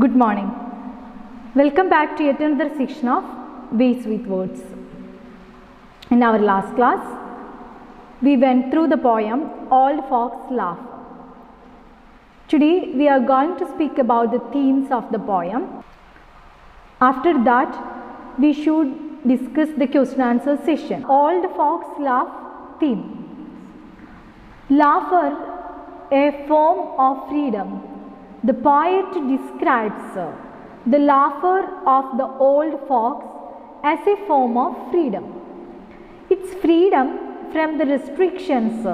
Good morning. Welcome back to yet another section of Ways with Words. In our last class, we went through the poem Old Folks Laugh. Today, we are going to speak about the themes of the poem. After that, we should discuss the question answer session. Old Folks Laugh theme. Laughter, a form of freedom. The poet describes the laughter of the old folks as a form of freedom. It's freedom from the restrictions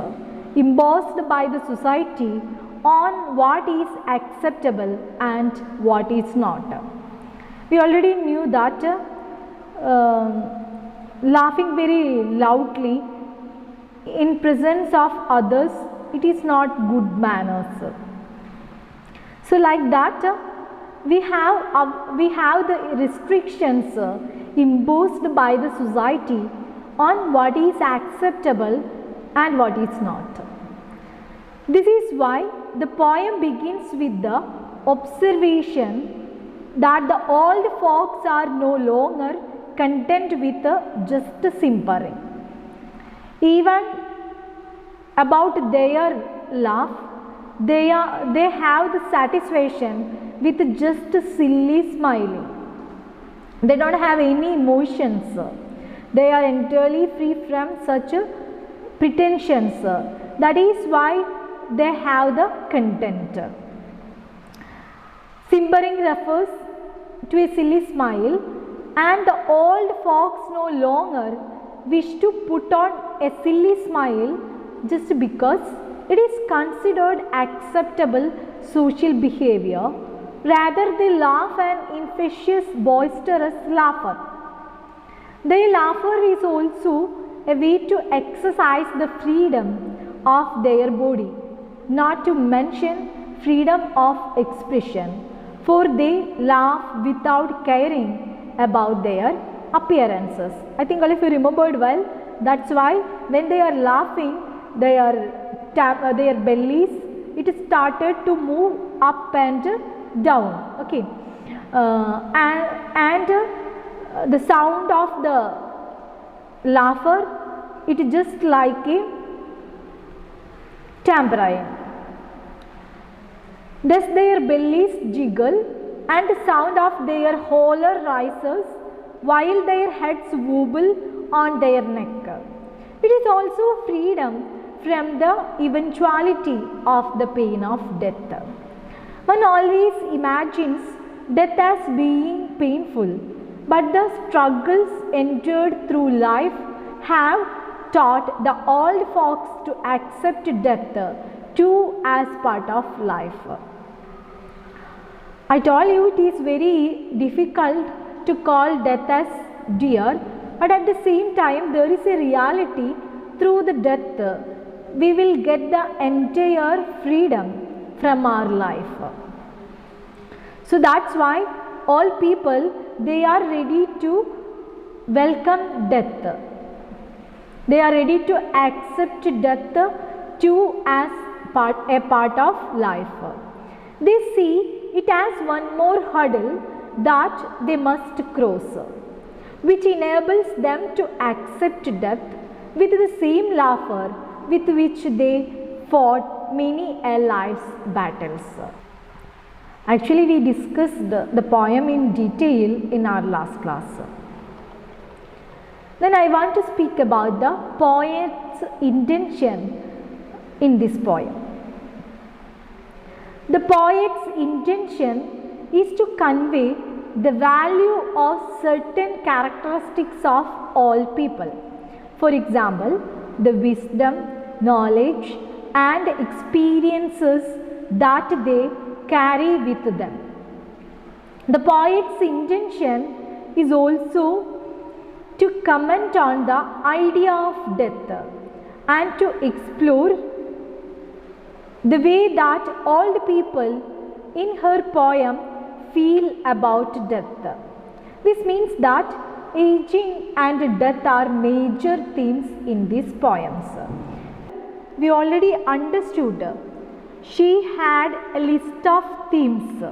imposed by the society on what is acceptable and what is not. We already knew that laughing very loudly in presence of others, it is not good manners. So like that, we have the restrictions imposed by the society on what is acceptable and what is not. This is why the poem begins with the observation that the old folks are no longer content with just simpering. Even about their laugh, they have the satisfaction with just silly smiling. They don't have any emotions. They are entirely free from such pretensions. That is why they have the content. Simpering refers to a silly smile, and the old folks no longer wish to put on a silly smile just because it is considered acceptable social behavior. Rather, they laugh an infectious, boisterous laughter. Their laughter is also a way to exercise the freedom of their body, not to mention freedom of expression, for they laugh without caring about their appearances. I think all of you remembered well. That's why when they are laughing, their bellies, it started to move up and down. Okay, the sound of the laughter, it is just like a tambourine. Thus their bellies jiggle and the sound of their holler rises while their heads wobble on their neck. It is also freedom from the eventuality of the pain of death. One always imagines death as being painful, but the struggles endured through life have taught the old folks to accept death too as part of life. I told you it is very difficult to call death as dear, but at the same time there is a reality through the death we will get the entire freedom from our life. So that's why all people, they are ready to welcome death. They are ready to accept death too as a part of life. They see it as one more hurdle that they must cross, which enables them to accept death with the same laughter with which they fought many a life's battles. Actually, we discussed the poem in detail in our last class. Then I want to speak about the poet's intention in this poem. The poet's intention is to convey the value of certain characteristics of all people. For example, the wisdom, knowledge and experiences that they carry with them. The poet's intention is also to comment on the idea of death and to explore the way that old people in her poem feel about death. This means that aging and death are major themes in these poems. We already understood she had a list of themes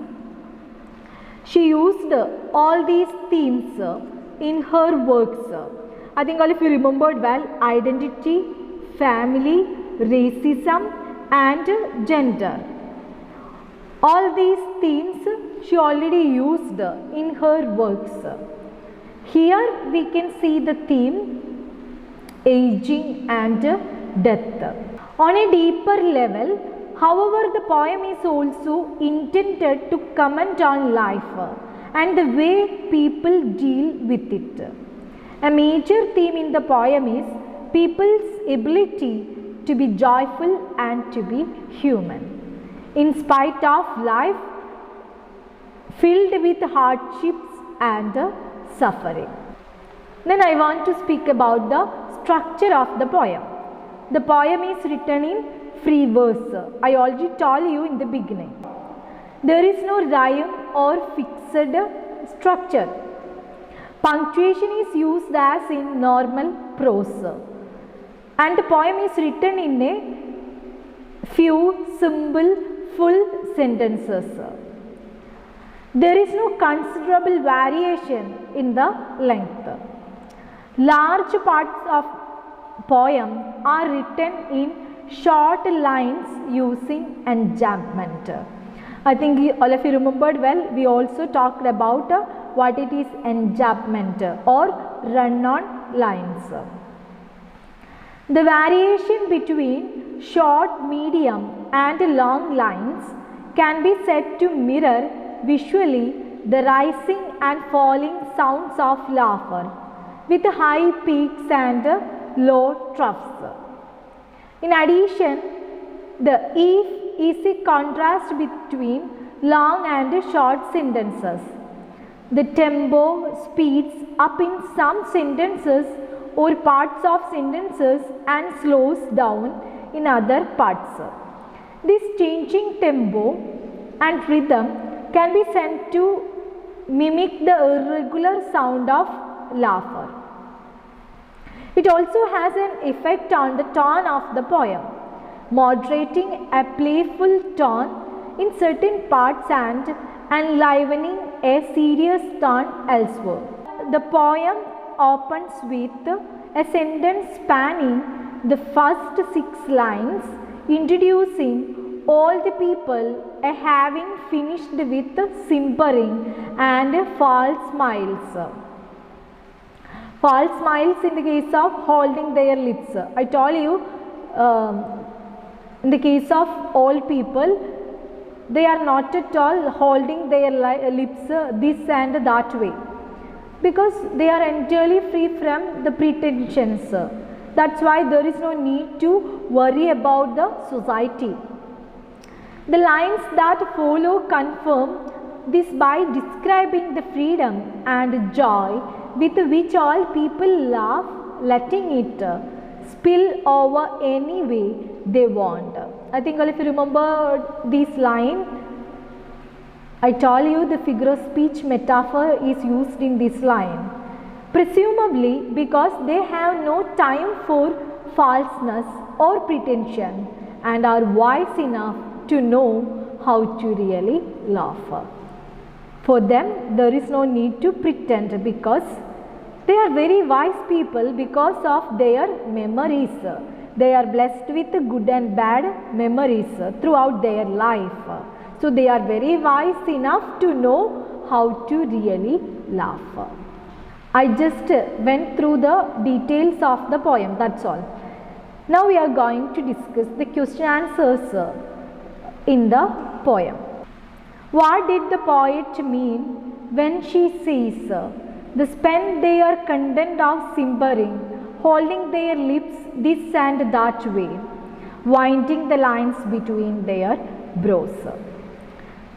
She used all these themes in her works. I think all of you remembered well: identity, family, racism, and gender. All these themes she already used in her works. Here we can see the theme aging and death. On a deeper level, however, the poem is also intended to comment on life and the way people deal with it. A major theme in the poem is people's ability to be joyful and to be human, in spite of life filled with hardships and suffering. Then I want to speak about the structure of the poem. The poem is written in free verse. I already told you in the beginning. There is no rhyme or fixed structure. Punctuation is used as in normal prose. And the poem is written in a few simple full sentences. There is no considerable variation in the length. Large parts of poem are written in short lines using enjambment. I think all of you remembered well, we also talked about what it is enjambment or run-on lines. The variation between short, medium and long lines can be said to mirror visually the rising and falling sounds of laughter with high peaks and low troughs. In addition, the if is a contrast between long and short sentences. The tempo speeds up in some sentences or parts of sentences and slows down in other parts. This changing tempo and rhythm can be sent to mimic the irregular sound of laughter. It also has an effect on the tone of the poem, moderating a playful tone in certain parts and enlivening a serious tone elsewhere. The poem opens with a sentence spanning the first 6 lines, introducing all the people having finished with simpering and false smiles. False smiles in the case of holding their lips. I told you in the case of all people, they are not at all holding their lips this and that way, because they are entirely free from the pretensions. That's why there is no need to worry about the society. The lines that follow confirm this by describing the freedom and joy with which all people laugh, letting it spill over any way they want. I think if you remember this line, I told you the figure of speech metaphor is used in this line. Presumably because they have no time for falseness or pretension and are wise enough to know how to really laugh. For them, there is no need to pretend because they are very wise people because of their memories. They are blessed with good and bad memories throughout their life. So they are very wise enough to know how to really laugh. I just went through the details of the poem, that's all. Now we are going to discuss the question answers in the poem. What did the poet mean when she says, they spend their content of simpering, holding their lips this and that way, winding the lines between their brows?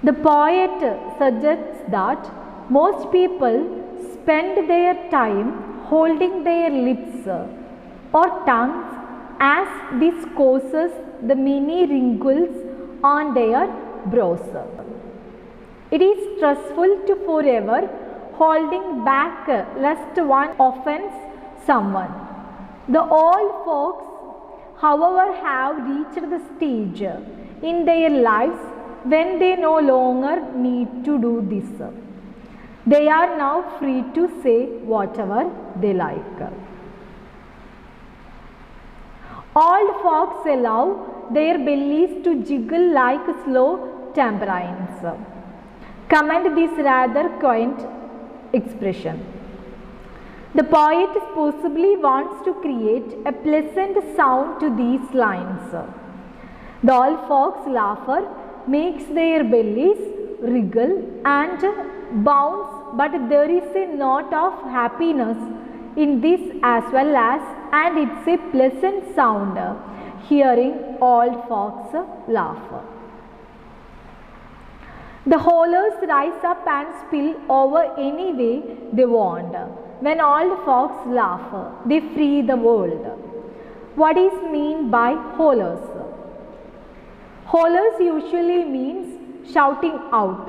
The poet suggests that most people spend their time holding their lips or tongues, as this causes the many wrinkles on their brows. It is stressful to forever holding back lest one offends someone. The old folks, however, have reached the stage in their lives when they no longer need to do this. They are now free to say whatever they like. Old folks allow their bellies to jiggle like slow tambourines. Comment this rather quaint expression. The poet possibly wants to create a pleasant sound to these lines. The old folks' laughter makes their bellies wriggle and bounce, but there is a note of happiness in this as well as, and it's a pleasant sound hearing old folks laugh. The howlers rise up and spill over any way they want. When old folks laugh, they free the world. What is meant by howlers? Howlers usually means shouting out.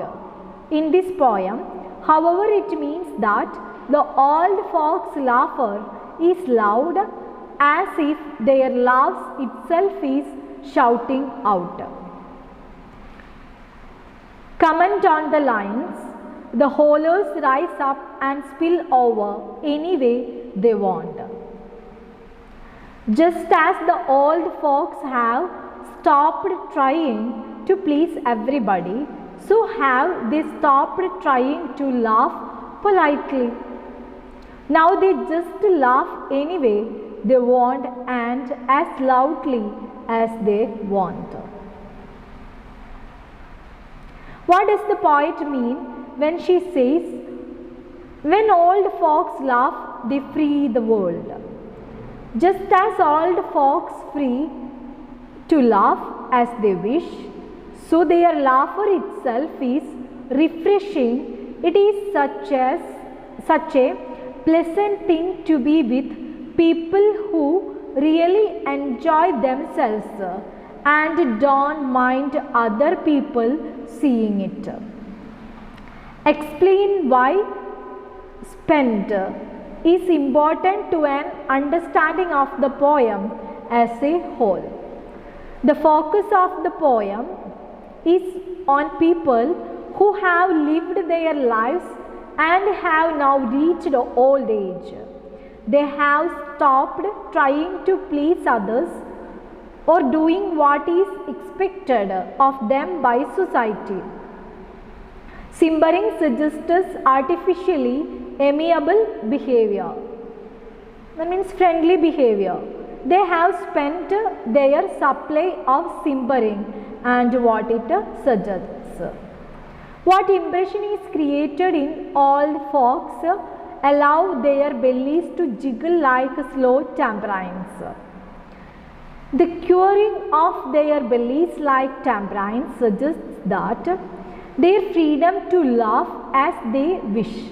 In this poem, however, it means that the old folks' laughter is loud as if their laughs itself is shouting out. Comment on the lines. The howlers rise up and spill over any way they want. Just as the old folks have stopped trying to please everybody, so have they stopped trying to laugh politely. Now they just laugh anyway they want and as loudly as they want. What does the poet mean when she says, when old folks laugh, they free the world? Just as old folks free to laugh as they wish, so their laughter itself is refreshing. It is such a pleasant thing to be with people who really enjoy themselves and don't mind other people seeing it. Explain why spent is important to an understanding of the poem as a whole. The focus of the poem is on people who have lived their lives and have now reached old age. They have stopped trying to please others or doing what is expected of them by society. Simpering suggests artificially amiable behavior. That means friendly behavior. They have spent their supply of simpering and what it suggests. What impression is created in old folks allow their bellies to jiggle like slow tambourines. The curing of their bellies like tambourines suggests that their freedom to laugh as they wish.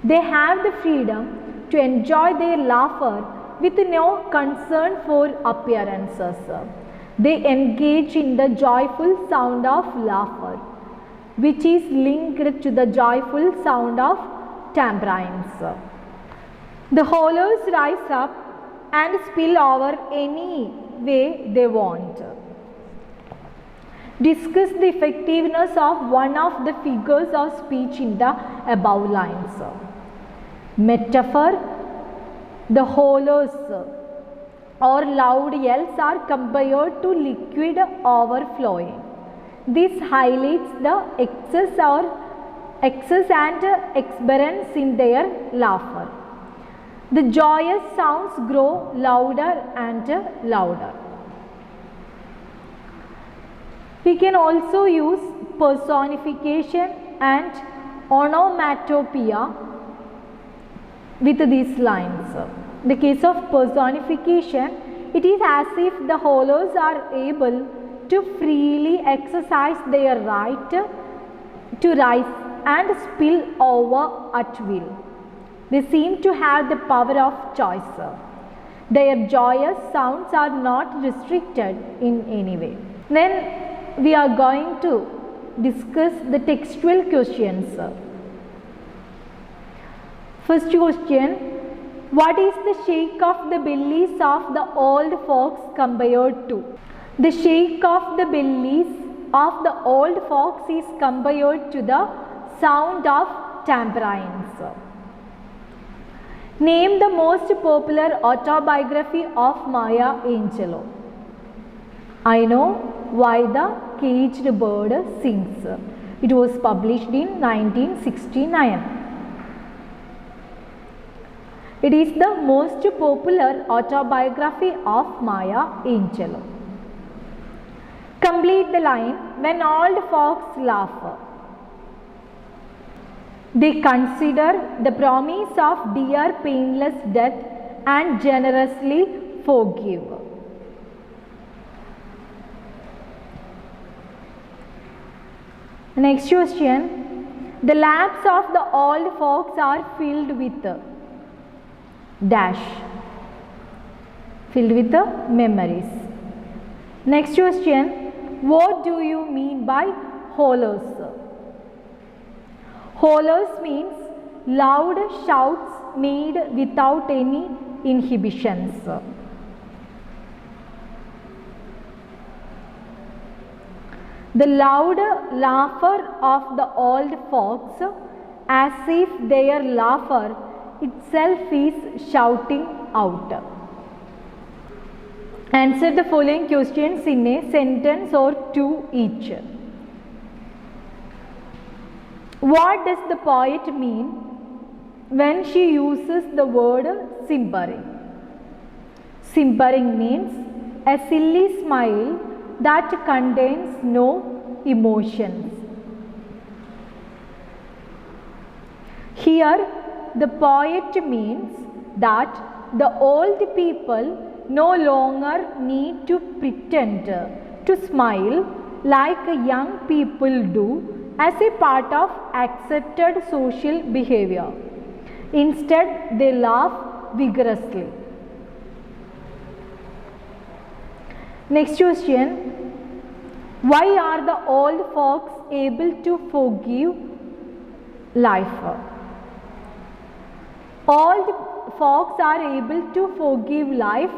They have the freedom to enjoy their laughter with no concern for appearances. They engage in the joyful sound of laughter, which is linked to the joyful sound of tambourines. The howlers rise up and spill over any way they want. Discuss the effectiveness of one of the figures of speech in the above lines. Metaphor. The howlers or loud yells are compared to liquid overflowing. This highlights the excess and exuberance in their laughter. The joyous sounds grow louder and louder. We can also use personification and onomatopoeia with these lines. In the case of personification, it is as if the howlers are able to freely exercise their right to rise and spill over at will. They seem to have the power of choice. Their joyous sounds are not restricted in any way. Then we are going to discuss the textual questions. First question, what is the shake of the bellies of the old folks compared to? The shake of the bellies of the old folks is compared to the sound of tambourines. Name the most popular autobiography of Maya Angelou. I Know Why the Caged Bird Sings. It was published in 1969. It is the most popular autobiography of Maya Angelou. Complete the line, when old folks laugh, they consider the promise of dear painless death and generously forgive. Next question. The laps of the old folks are filled with dash. Filled with the memories. Next question. What do you mean by hollows? Hollows means loud shouts made without any inhibitions. The loud laughter of the old folks, as if their laughter itself is shouting out. Answer the following questions in a sentence or two each. What does the poet mean when she uses the word simpering? Simpering means a silly smile that contains no emotions. Here, the poet means that the old people no longer need to pretend to smile like young people do as a part of accepted social behavior. Instead, they laugh vigorously. Next question. Why are the old folks able to forgive life? Old folks are able to forgive life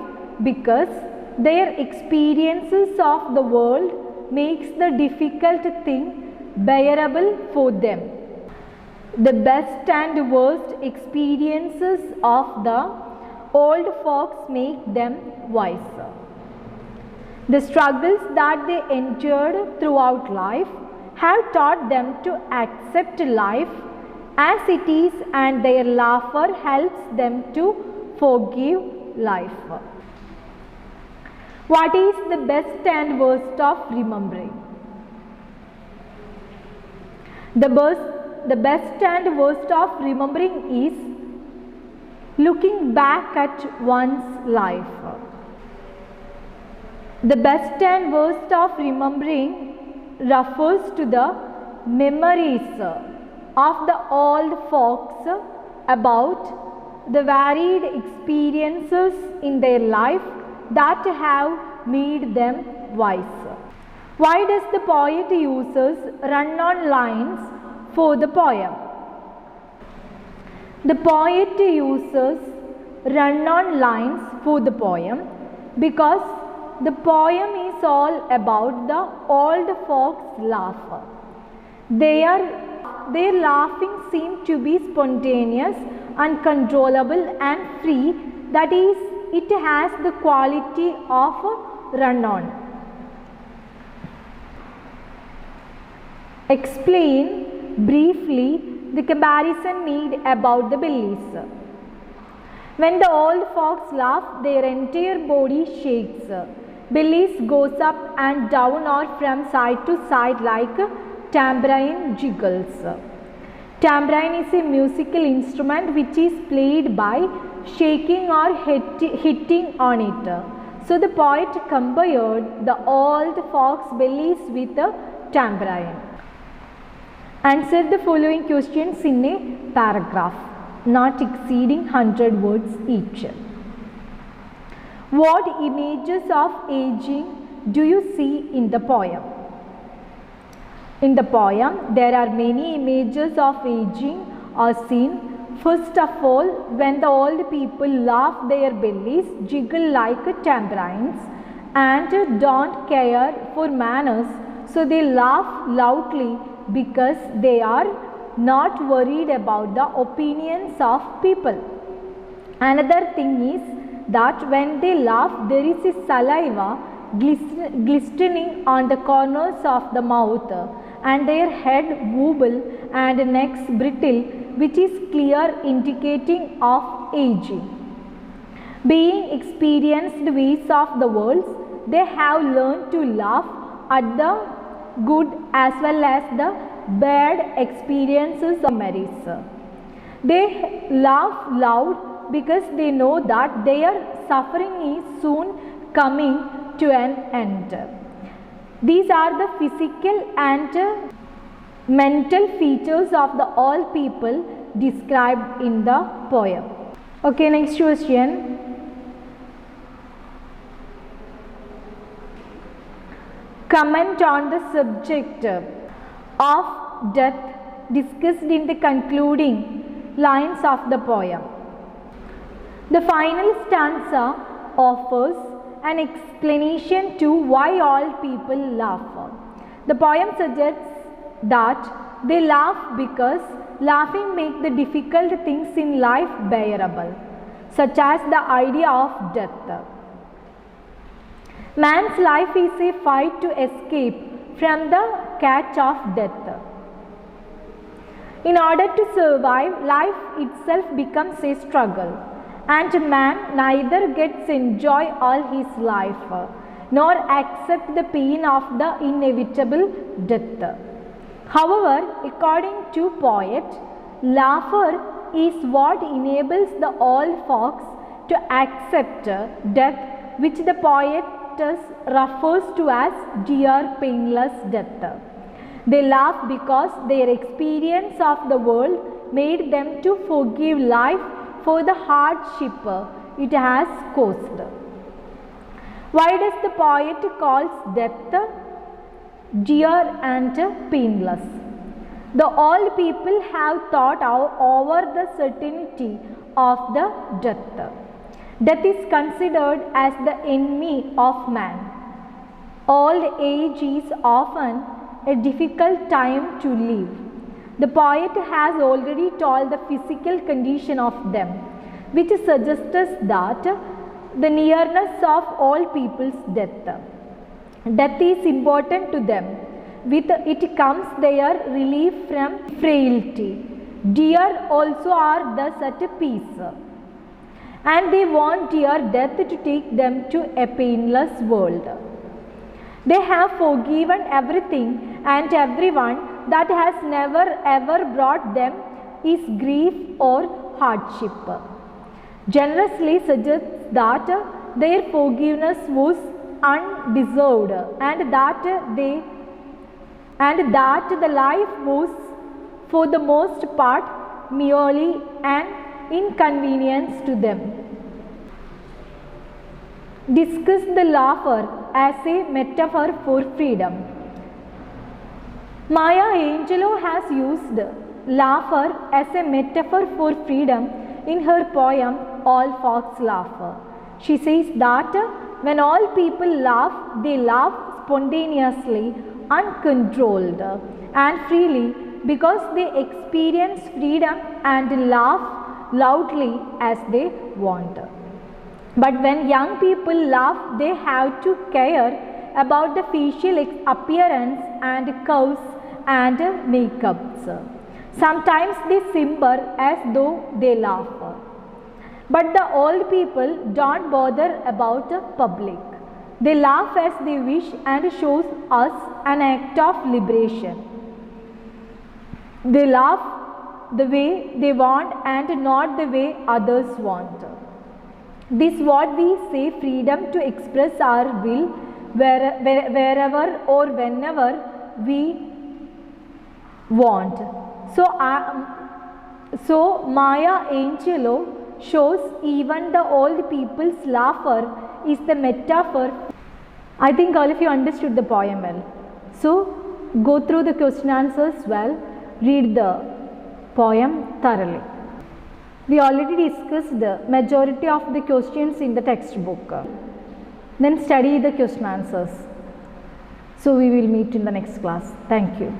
because their experiences of the world makes the difficult thing bearable for them. The best and worst experiences of the old folks make them wiser. The struggles that they endured throughout life have taught them to accept life as it is, and their laughter helps them to forgive life. What is the best and worst of remembering? The best and worst of remembering is looking back at one's life. The best and worst of remembering refers to the memories of the old folks about the varied experiences in their life that have made them wise. Why does the poet uses run-on lines for the poem? The poet uses run-on lines for the poem because the poem is all about the old folks' laughter. Their laughing seems to be spontaneous, uncontrollable and free, that is, it has the quality of a run-on. Explain briefly the comparison made about the bellies. When the old folks laugh, their entire body shakes. Bellies goes up and down or from side to side like tambourine jiggles. Tambourine is a musical instrument which is played by shaking or hitting on it. So the poet compared the old folks' bellies with a tambourine. Answer the following questions in a paragraph, not exceeding 100 words each. What images of aging do you see in the poem? In the poem, there are many images of aging are seen. First of all, when the old people laugh, their bellies jiggle like tambourines and don't care for manners, so they laugh loudly because they are not worried about the opinions of people. Another thing is that when they laugh, there is a saliva glistening on the corners of the mouth, and their head wobble and necks brittle, which is clear indicating of aging. Being experienced ways of the world, they have learned to laugh at the good as well as the bad experiences of memories. They laugh loud because they know that their suffering is soon coming to an end. These are the physical and mental features of the all people described in the poem. Okay, next question. Comment on the subject of death discussed in the concluding lines of the poem. The final stanza offers an explanation to why all people laugh. The poem suggests that they laugh because laughing makes the difficult things in life bearable, such as the idea of death. Man's life is a fight to escape from the catch of death. In order to survive, life itself becomes a struggle, and man neither gets enjoy all his life nor accept the pain of the inevitable death. However, according to poet, laughter is what enables the all folks to accept death, which the poet refers to as dear painless death. They laugh because their experience of the world made them to forgive life for the hardship it has caused. Why does the poet calls death dear and painless? The old people have thought over the certainty of the death. Death is considered as the enemy of man. Old age is often a difficult time to live. The poet has already told the physical condition of them, which suggests that the nearness of all people's death. Death is important to them. With it comes their relief from frailty. Deer also are thus at peace, and they want dear death to take them to a painless world. They have forgiven everything and everyone that has never ever brought them is grief or hardship. Generously suggests that their forgiveness was undeserved, and that the life was for the most part merely an inconvenience to them. Discuss the laugher as a metaphor for freedom. Maya Angelou has used laugher as a metaphor for freedom in her poem All Folks Laugh. She says that when all people laugh, they laugh spontaneously, uncontrolled and freely, because they experience freedom and laugh loudly as they want. But when young people laugh, they have to care about the facial appearance and curves and makeups. Sometimes they simper as though they laugh. But the old people don't bother about the public. They laugh as they wish and shows us an act of liberation. They laugh the way they want and not the way others want. This is what we say freedom to express our will wherever or whenever we want. So Maya Angelou shows even the old people's laughter is the metaphor. I think all of you understood the poem well. So go through the question answers well, read the poem thoroughly. We already discussed the majority of the questions in the textbook. Then study the question answers. So we will meet in the next class. Thank you.